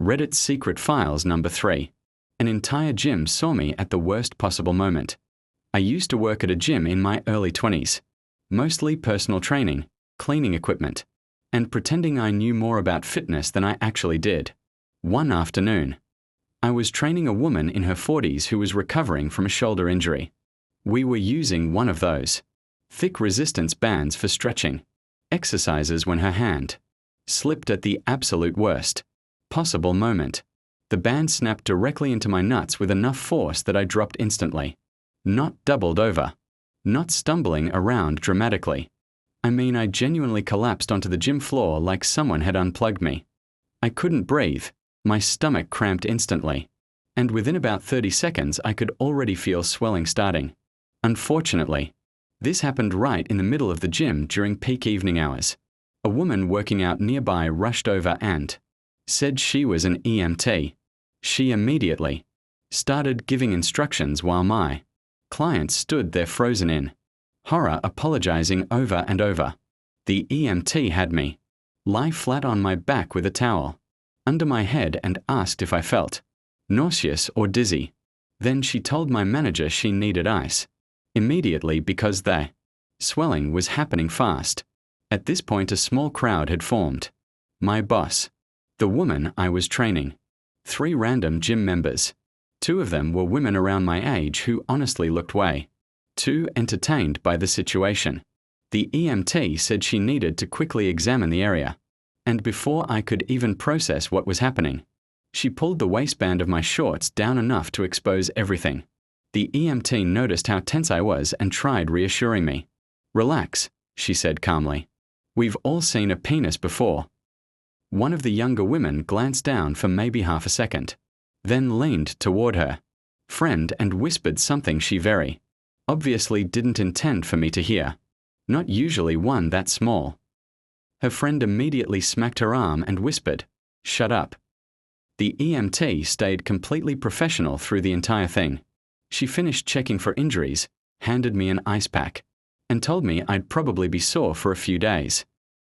Reddit's secret files number 3. An entire gym saw me at the worst possible moment. I used to work at a gym in my early 20s. Mostly personal training, cleaning equipment, and pretending I knew more about fitness than I actually did. One afternoon, I was training a woman in her 40s who was recovering from a shoulder injury. We were using one of those thick resistance bands for stretching exercises when her hand slipped at the absolute worst possible moment. The band snapped directly into my nuts with enough force that I dropped instantly. Not doubled over. Not stumbling around dramatically. I mean, I genuinely collapsed onto the gym floor like someone had unplugged me. I couldn't breathe. My stomach cramped instantly. And within about 30 seconds, I could already feel swelling starting. Unfortunately, this happened right in the middle of the gym during peak evening hours. A woman working out nearby rushed over and said she was an EMT. She immediately started giving instructions while my client stood there frozen in horror, apologizing over and over. The EMT had me lie flat on my back with a towel under my head and asked if I felt nauseous or dizzy. Then she told my manager she needed ice immediately because the swelling was happening fast. At this point, a small crowd had formed. My boss, the woman I was training, 3 random gym members. 2 of them were women around my age who honestly looked way too entertained by the situation. The EMT said she needed to quickly examine the area, and before I could even process what was happening, she pulled the waistband of my shorts down enough to expose everything. The EMT noticed how tense I was and tried reassuring me. "Relax," she said calmly. "We've all seen a penis before." One of the younger women glanced down for maybe half a second, then leaned toward her friend and whispered something she very obviously didn't intend for me to hear. Not usually one that small. Her friend immediately smacked her arm and whispered, "Shut up." The EMT stayed completely professional through the entire thing. She finished checking for injuries, handed me an ice pack, and told me I'd probably be sore for a few days.